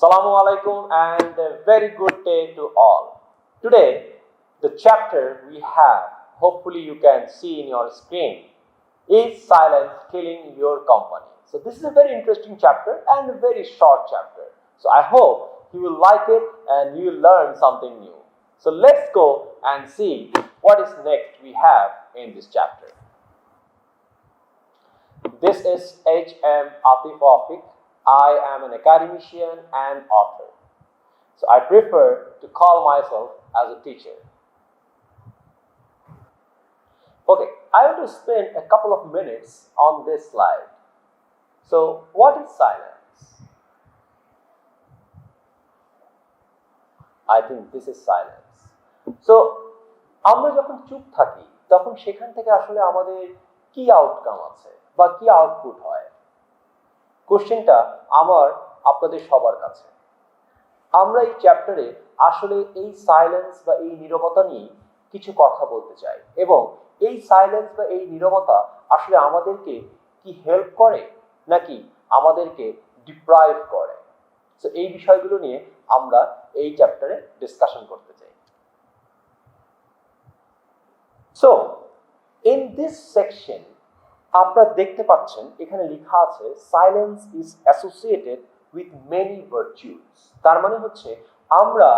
Assalamu alaikum and a very good day to all. Today, the chapter we have, hopefully you can see in your screen, is silence killing your company. So this is a very interesting chapter and a very short chapter. So I hope you will like it and you will learn something new. So let's go and see what is next we have in this chapter. This is H.M. Atif Wafik. I am an academician and author. So I prefer to call myself as a teacher. Okay, I want to spend a couple of minutes on this slide. So what is silence? I think this is silence. So আমরা যখন চুপ থাকি তখন সেখান থেকে আসলে আমাদের কি আউটকাম আছে বা কি আউটপুট হয়, কোশ্চেনটা আমার আপনাদের সবার কাছে। আমরা এই চ্যাপ্টারে আসলে এই সাইলেন্স বা এই নীরবতা নিয়ে কিছু কথা বলতে চাই এবং এই সাইলেন্স বা এই নীরবতা আসলে আমাদেরকে কি হেল্প করে নাকি আমাদেরকে ডিপ্রাইভ করে। সো এই বিষয়গুলো নিয়ে আমরা এই চ্যাপ্টারে ডিসকাশন করতে চাই। সো ইন দিস সেকশন আপনারা দেখতে পাচ্ছেন এখানে লেখা আছে silence is associated with many virtues. তার মানে হচ্ছে আমরা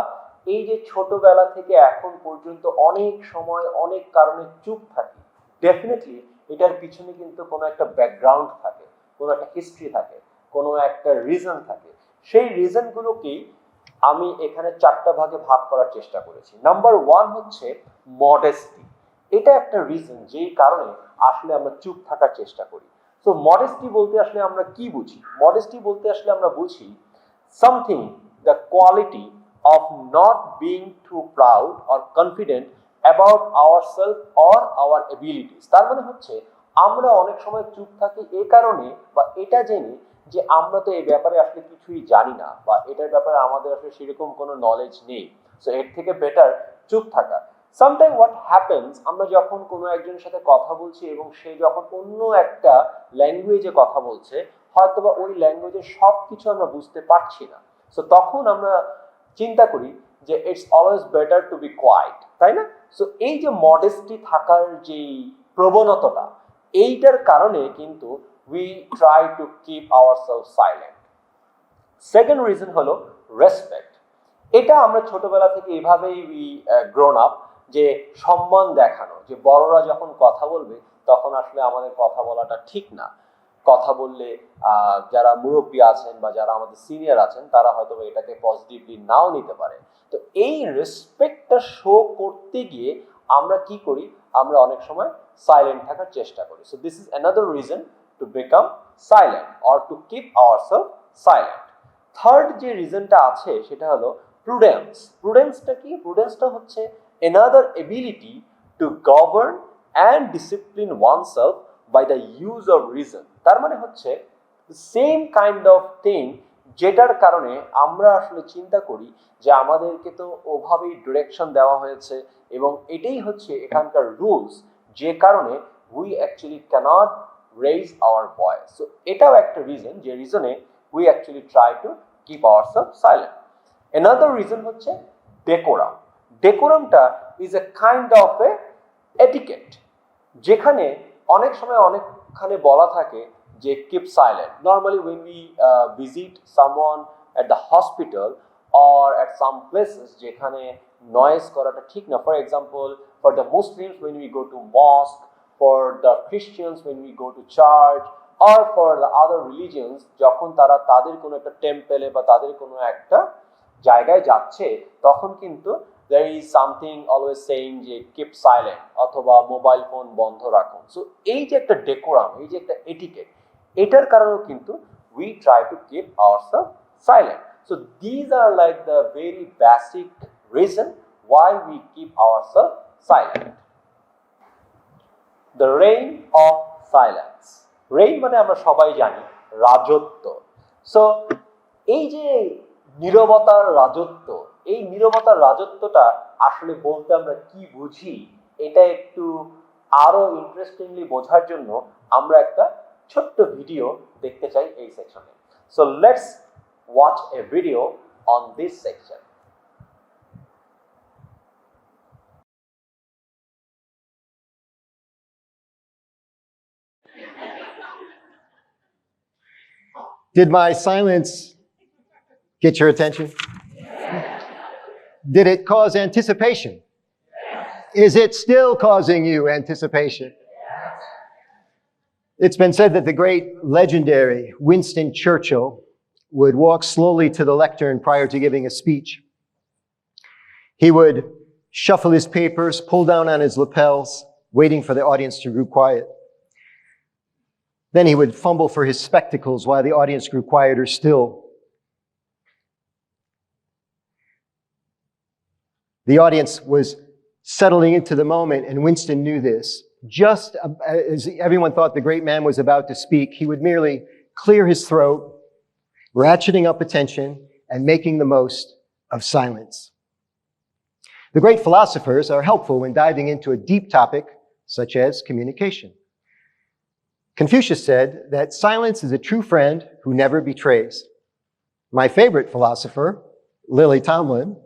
এই যে ছোটবেলা থেকে এখন পর্যন্ত অনেক সময় অনেক কারণে চুপ থাকি, ডেফিনেটলি এটার পিছনে কিন্তু কোনো একটা ব্যাকগ্রাউন্ড থাকে, কোনো একটা হিস্ট্রি থাকে, কোনো একটা রিজন থাকে। সেই রিজনগুলোকেই আমি এখানে চারটা ভাগে ভাগ করার চেষ্টা করেছি। নাম্বার ওয়ান হচ্ছে মডেস্টি। এটা একটা রিজন যেই কারণে আসলে আমরা চুপ থাকার চেষ্টা করি। সো মডেস্টি বলতে আসলে আমরা কি বুঝি? মডেস্টি বলতে আসলে আমরা বুঝি something, the quality of not being too proud or confident about ourselves or our abilities. তার মানে হচ্ছে আমরা অনেক সময় চুপ থাকি এই কারণে বা এটা জেনে যে আমরা তো এই ব্যাপারে আসলে কিছুই জানি না বা এটার ব্যাপারে আমাদের আসলে সেরকম কোনো নলেজ নেই। সো এর থেকে বেটার চুপ থাকা। সামটাইম হোয়াট হ্যাপেন্স, আমরা যখন কোনো একজনের সাথে কথা বলছি এবং সে যখন অন্য একটা ল্যাঙ্গুয়েজে কথা বলছে, হয়তোবা ওই ল্যাঙ্গুয়েজের সব কিছু আমরা বুঝতে পারছি না। সো তখন আমরা চিন্তা করি যে it's always better to be quiet, তাই না? সো এই যে মডেস্টি থাকার যেই প্রবণতাটা, এইটার কারণে কিন্তু we try to keep ourself silent. Second reason হলো রেসপেক্ট। এটা আমরা ছোটবেলা থেকে এভাবেই উই গ্রোন আপ, যে সম্মান দেখানো, যে বড়রা যখন কথা বলবে তখন আসলে আমাদের কথা বলাটা ঠিক না। কথা বললে যারা মুরব্বী আছেন বা যারা আমাদের সিনিয়র আছেন তারা হয়তো এটাকে পজিটিভলি নাও নিতে পারে। তো এই রেসপেক্টটা শো করতে গিয়ে আমরা কি করি? আমরা অনেক সময় সাইলেন্ট থাকার চেষ্টা করি। So this is another reason to become silent or two keep ourself silent. Third যে রিজনটা আছে সেটা হলো প্রুডেন্স। প্রুডেন্সটা কি? প্রুডেন্সটা হচ্ছে another ability to govern and discipline oneself by the use of reason. তার মানে হচ্ছে সেম কাইন্ড অফ থিং, যেটার কারণে আমরা আসলে চিন্তা করি যে আমাদেরকে তো ওভাবেই ডিরেকশন দেওয়া হয়েছে এবং এটাই হচ্ছে এখানকার রুলস, যে কারণে we actually cannot raise our voice. So এটাও একটা রিজন, যে রিজনে we actually try to keep ourself silent. Another reason হচ্ছে ডেকোরাম। ডেকোরামটা is a kind of a etiquette, যেখানে অনেক সময় অনেকখানে বলা থাকে যে keep silent. Normally when we visit someone at the hospital or at some places যেখানে নয়েজ করাটা ঠিক না, for example for the Muslims when we go to mosque, for the Christians when we go to church, or for the other religions যখন তারা তাদের কোনো একটা টেম্পলে বা তাদের কোনো একটা জায়গায় যাচ্ছে, তখন কিন্তু there is something always saying যে keep silent অথবা মোবাইল ফোন বন্ধ রাখুন। সো এই যে একটা ডেকোরাম, এই যে একটা এটিকেট, এটার কারণেও কিন্তু we try to keep ourselves silent. So these are like the very basic reason why we keep ourselves silent. The reign of silence. Reign মানে আমরা সবাই জানি রাজত্ব। সো এই যে নীরবতার রাজত্ব, এই নীরবতার রাজত্বটা আসলে বলতে আমরা কি বুঝি, এটা একটু আরো ইন্টারেস্টিংলি বোঝার জন্য আমরা একটা ছোট্ট ভিডিও দেখতে চাই এই সেকশনে। So let's watch a video on this section. Did my silence get your attention? Did it cause anticipation? Is it still causing you anticipation? It's been said that the great legendary Winston Churchill would walk slowly to the lectern prior to giving a speech. He would shuffle his papers, pull down on his lapels, waiting for the audience to grow quiet. Then he would fumble for his spectacles while the audience grew quieter still. The audience was settling into the moment, and Winston knew this. Just as everyone thought the great man was about to speak, he would merely clear his throat, ratcheting up attention and making the most of silence. The great philosophers are helpful when diving into a deep topic such as communication. Confucius said that silence is a true friend who never betrays. My favorite philosopher, Lily Tomlin,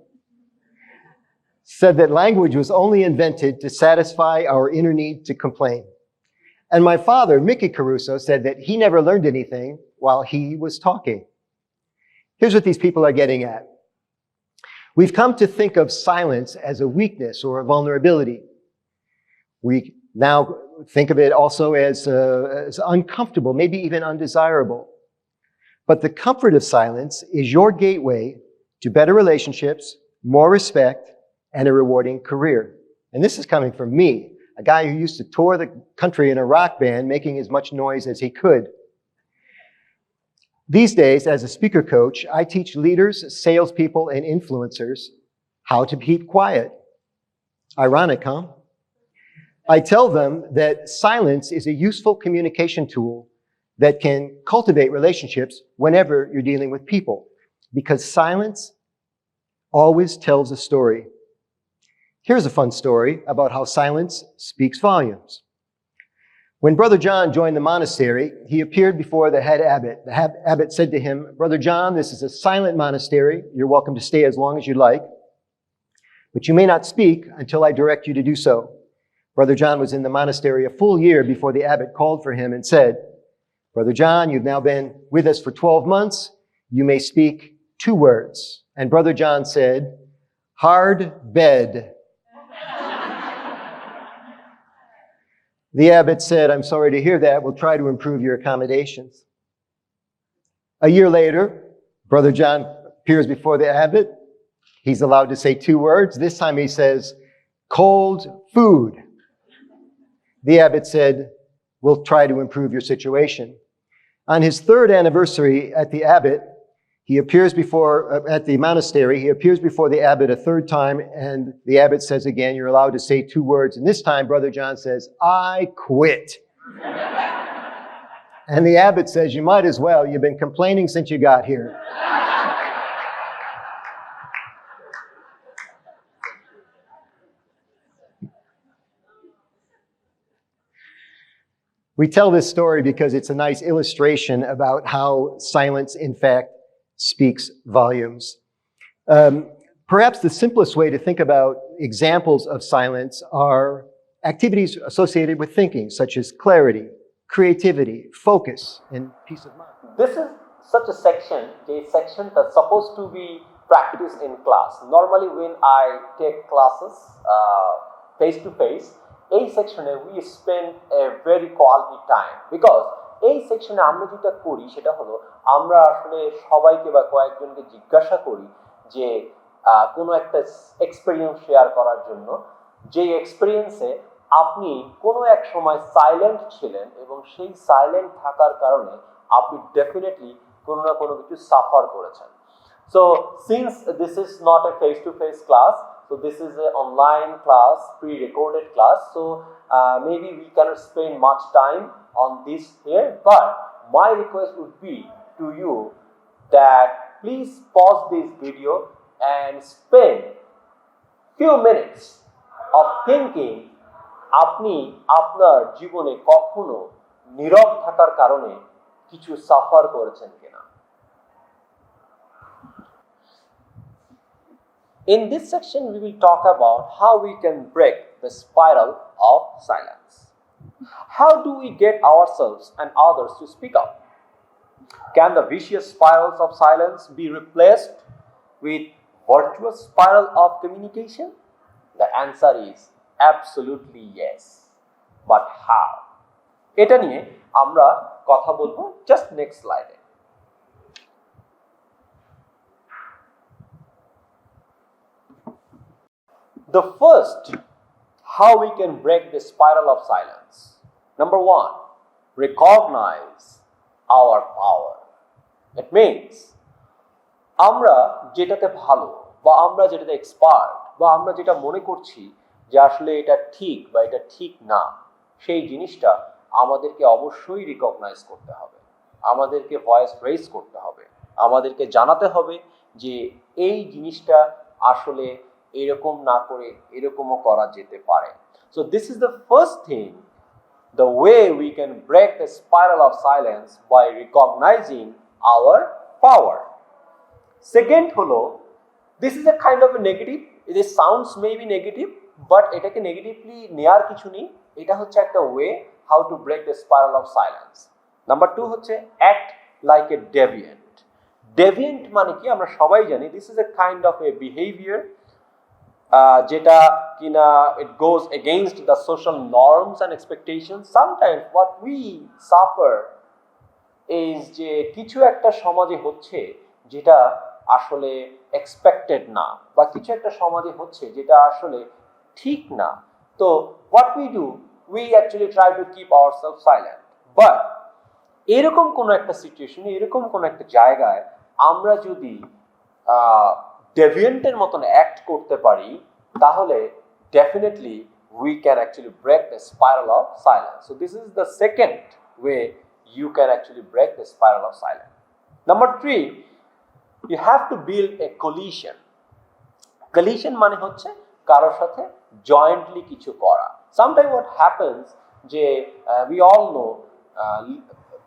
said that language was only invented to satisfy our inner need to complain. And my father, Mickey Caruso, said that he never learned anything while he was talking. Here's what these people are getting at. We've come to think of silence as a weakness or a vulnerability. We now think of it also as uncomfortable, maybe even undesirable. But the comfort of silence is your gateway to better relationships, more respect, and a rewarding career. And this is coming from me, a guy who used to tour the country in a rock band, making as much noise as he could. These days, as a speaker coach, I teach leaders, salespeople, and influencers how to keep quiet. Ironic, huh? I tell them that silence is a useful communication tool that can cultivate relationships whenever you're dealing with people, because silence always tells a story. Here's a fun story about how silence speaks volumes. When Brother John joined the monastery, he appeared before the head abbot. The abbot said to him, "Brother John, this is a silent monastery. You're welcome to stay as long as you like, but you may not speak until I direct you to do so." Brother John was in the monastery a full year before the abbot called for him and said, "Brother John, you've now been with us for 12 months. You may speak 2 words." And Brother John said, "Hard bed." The abbot said, "I'm sorry to hear that. We'll try to improve your accommodations." A year later, Brother John appears before the abbot. He's allowed to say 2 words. This time he says, "Cold food." The abbot said, "We'll try to improve your situation." On his 3rd anniversary at the abbot, at the monastery, he appears before the abbot a 3rd time, and the abbot says again, "You're allowed to say 2 words." And this time, Brother John says, "I quit." And the abbot says, "You might as well. You've been complaining since you got here." We tell this story because it's a nice illustration about how silence, in fact, speaks volumes. Perhaps the simplest way to think about examples of silence are activities associated with thinking, such as clarity, creativity, focus, and peace of mind. This is such a section that's supposed to be practiced in class. Normally when I take classes face to face, এই সেকশনে we spend a very quality time, because এই সেকশনে আমরা যেটা করি সেটা হলো আমরা আসলে সবাইকে বা কয়েকজনকে জিজ্ঞাসা করি যে কোনো একটা এক্সপেরিয়েন্স শেয়ার করার জন্য, যে এক্সপেরিয়েন্সে আপনি কোনো এক সময় সাইলেন্ট ছিলেন এবং সেই সাইলেন্ট থাকার কারণে আপনি ডেফিনেটলি কোনো না কোনো কিছু সাফার করেছেন। So since this is not a face-to-face class, so this is an online class, pre-recorded class, so maybe we cannot spend much time on this here, but my request would be to you that please pause this video and spend few minutes of thinking আপনি আপনার জীবনে কখনো নীরব থাকার কারণে কিছু suffer করেছেন কিনা। In this section, we will talk about how we can break the spiral of silence. How do we get ourselves and others to speak up? Can the vicious spirals of silence be replaced with virtuous spiral of communication? The answer is absolutely yes. But how? এটা নিয়ে আমরা কথা বলবো just next slide. The first, how we can break the spiral of silence. Number one, recognize our power. It means আমরা যেটাতে ভালো বা আমরা যেটাতে এক্সপার্ট বা আমরা যেটা মনে করছি যে আসলে এটা ঠিক বা এটা ঠিক না, সেই জিনিসটা আমাদেরকে অবশ্যই রিকগনাইজ করতে হবে, আমাদেরকে ভয়েস রেজ করতে হবে, আমাদেরকে জানাতে হবে যে এই জিনিসটা আসলে এরকম না করে এরকমও করা যেতে পারে। So this is the first thing, the way we can break the spiral of silence by recognizing our power. Second হলো, this is a kind of a negative, it sounds maybe negative, but এটাকে negatively নেয়ার কিছু নেই, এটা হচ্ছে একটা way how to break the spiral of silence. Number two হচ্ছে act like a deviant. Deviant মানে কি আমরা সবাই জানি, this is a kind of a behavior যেটা কিনা it goes against the social norms and expectations. Sometimes what we suffer is যে কিছু একটা সমাজে হচ্ছে যেটা আসলে এক্সপেক্টেড না, বা কিছু একটা সমাজে হচ্ছে যেটা আসলে ঠিক না। তো what we do, we actually try to keep ourselves silent. But এরকম কোন একটা সিচুয়েশনে, এরকম কোন একটা জায়গায় আমরা যদি ডেভিয়েন্টের মতন অ্যাক্ট করতে পারি, তাহলে definitely we can actually break the spiral of silence. So this is the second way you can actually break the spiral of silence. Number three, you have to build a coalition. Coalition মানে হচ্ছে কারোর সাথে jointly কিছু করা। Sometimes what happens যে we all know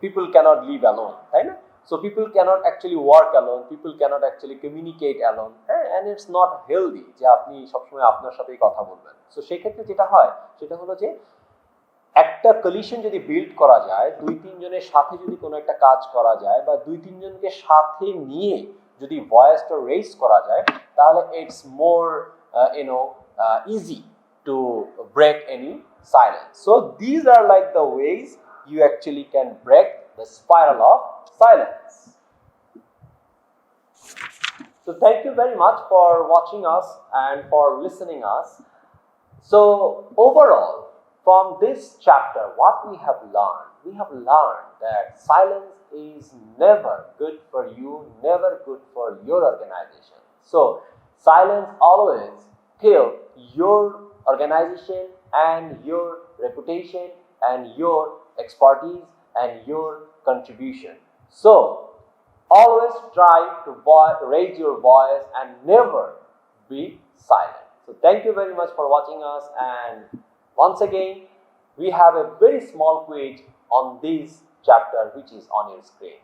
people cannot live alone, তাই না? So people cannot actually work alone, people cannot actually communicate alone, and it's not healthy যে আপনি সবসময় আপনার সাথেই কথা বলবেন। So সেই ক্ষেত্রে যেটা হয় সেটা হলো যে একটা কোলিশন যদি বিল্ড করা যায়, দুই তিনজনের সাথে যদি কোনো একটা কাজ করা যায় বা দুই তিনজনকে সাথে নিয়ে যদি ভয়েসটা রেজ করা যায়, তাহলে it's more easy to break any silence. So these are like the ways you actually can break the spiral of silence. So thank you very much for watching us and for listening us. So overall, from this chapter, what we have learned that silence is never good for you, never good for your organization. So silence always kill your organization and your reputation and your expertise and your contribution. So always try to raise your voice and never be silent. So thank you very much for watching us, and once again we have a very small quiz on this chapter which is on your screen.